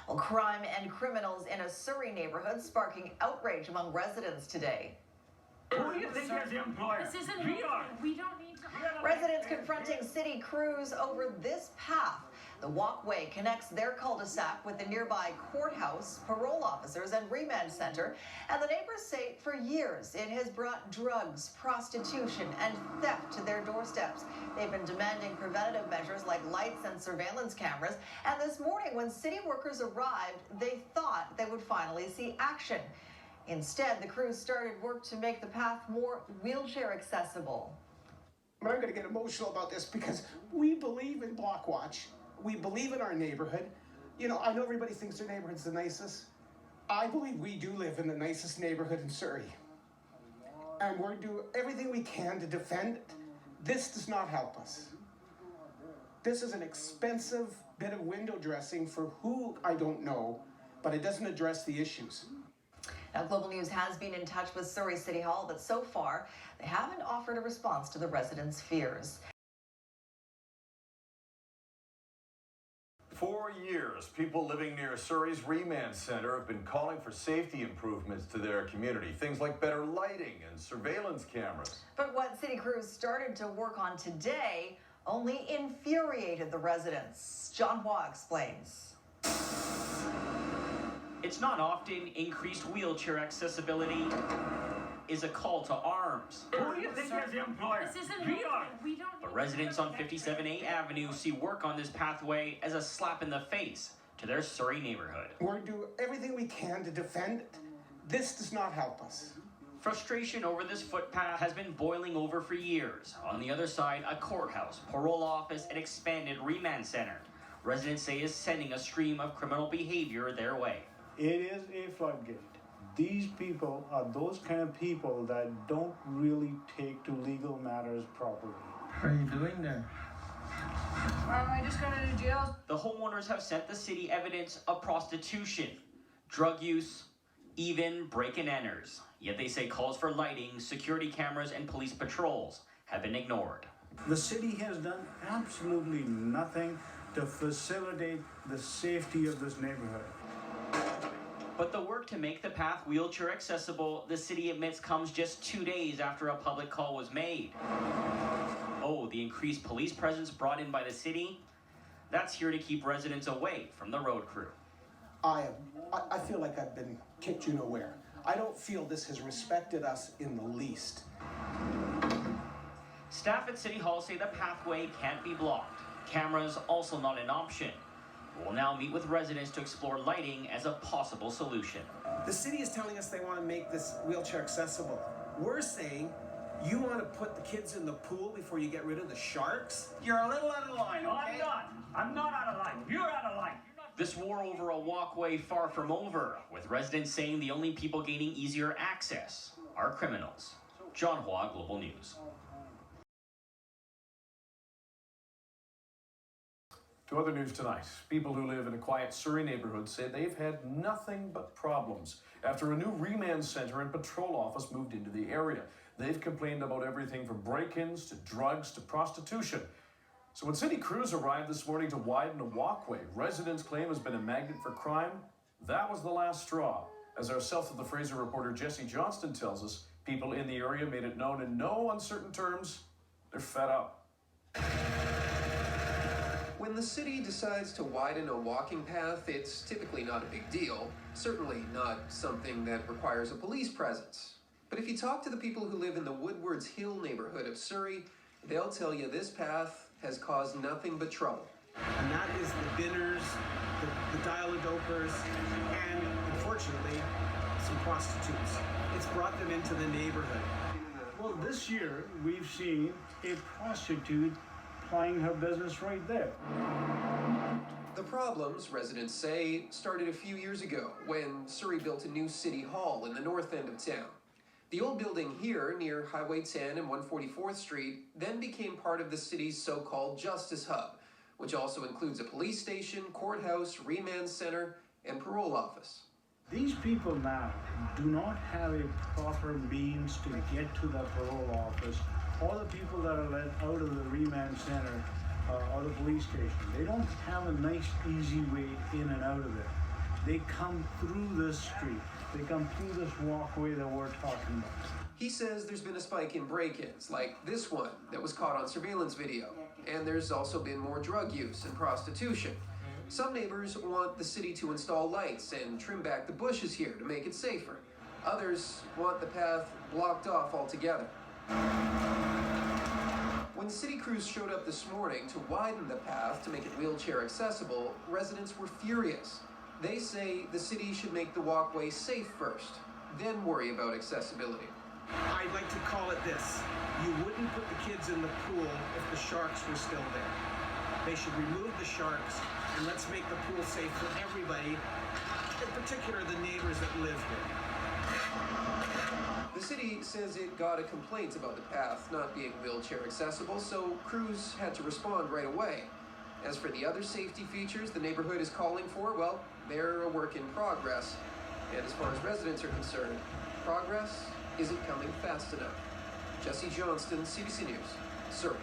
Well, crime and criminals in a Surrey neighborhood sparking outrage among residents today. Who do you think is the employer? This isn't We are. We don't need to. Residents confronting city crews over this path. The walkway connects their cul-de-sac with the nearby courthouse, parole officers, and remand center. And the neighbors say for years it has brought drugs, prostitution, and theft to their doorsteps. They've been demanding preventative measures like lights and surveillance cameras. And this morning, when city workers arrived, they thought they would finally see action. Instead, the crews started work to make the path more wheelchair accessible. I'm going to get emotional about this because we believe in Block Watch. We believe in our neighborhood. You know, I know everybody thinks their neighborhood's the nicest. I believe we do live in the nicest neighborhood in Surrey. And we're doing everything we can to defend it. This does not help us. This is an expensive bit of window dressing for who, I don't know, but it doesn't address the issues. Now, Global News has been in touch with Surrey City Hall, but so far, they haven't offered a response to the residents' fears. For years, people living near Surrey's Remand Centre have been calling for safety improvements to their community. Things like better lighting and surveillance cameras. But what city crews started to work on today only infuriated the residents. John Hua explains. It's not often increased wheelchair accessibility is a call to arms. Who do you think is the employer? This isn't We are. We don't. But residents on 57A Avenue see work on this pathway as a slap in the face to their Surrey neighborhood. We're doing everything we can to defend it. This does not help us. Frustration over this footpath has been boiling over for years. On the other side, a courthouse, parole office, and expanded remand center. Residents say is sending a stream of criminal behavior their way. It is a floodgate. These people are those kind of people that don't really take to legal matters properly. What are you doing there? I just got out of jail. The homeowners have sent the city evidence of prostitution, drug use, even break-and-enters. Yet they say calls for lighting, security cameras, and police patrols have been ignored. The city has done absolutely nothing to facilitate the safety of this neighborhood. But the work to make the path wheelchair accessible, the city admits, comes just 2 days after a public call was made. Oh, the increased police presence brought in by the city? That's here to keep residents away from the road crew. I feel like I've been kicked you nowhere. I don't feel this has respected us in the least. Staff at City Hall say the pathway can't be blocked. Cameras also not an option. We'll now meet with residents to explore lighting as a possible solution. The city is telling us they want to make this wheelchair accessible. We're saying you want to put the kids in the pool before you get rid of the sharks? You're a little out of line, No, okay? I'm not out of line. You're out of line. This war over a walkway far from over, with residents saying the only people gaining easier access are criminals. John Hua, Global News. To other news tonight, people who live in a quiet Surrey neighborhood say they've had nothing but problems after a new remand center and patrol office moved into the area. They've complained about everything from break-ins to drugs to prostitution. So when city crews arrived this morning to widen a walkway residents claim has been a magnet for crime, that was the last straw. As our South of the Fraser reporter Jesse Johnston tells us, people in the area made it known in no uncertain terms, they're fed up. When the city decides to widen a walking path, it's typically not a big deal. Certainly not something that requires a police presence. But if you talk to the people who live in the Woodwards Hill neighborhood of Surrey, they'll tell you this path has caused nothing but trouble. And that is the bidders, the dial-a-dopers, and unfortunately, some prostitutes. It's brought them into the neighborhood. Well, this year we've seen a prostitute plying her business right there. The problems, residents say, started a few years ago when Surrey built a new city hall in the north end of town. The old building here near Highway 10 and 144th Street then became part of the city's so-called Justice Hub, which also includes a police station, courthouse, remand center, and parole office. These people now do not have a proper means to get to the parole office or the people that are let out of the remand center or the police station. They don't have a nice, easy way in and out of there. they come through this street. They come through this walkway that we're talking about. He says there's been a spike in break-ins, like this one that was caught on surveillance video. And there's also been more drug use and prostitution. Some neighbors want the city to install lights and trim back the bushes here to make it safer. Others want the path blocked off altogether. When city crews showed up this morning to widen the path to make it wheelchair accessible, residents were furious. They say the city should make the walkway safe first, then worry about accessibility. I'd like to call it this. You wouldn't put the kids in the pool if the sharks were still there. They should remove the sharks and let's make the pool safe for everybody, in particular the neighbors that live here. The city says it got a complaint about the path not being wheelchair accessible, so crews had to respond right away. As for the other safety features the neighborhood is calling for, well, they're a work in progress. And as far as residents are concerned, progress isn't coming fast enough. Jesse Johnston, CBC News, Surrey.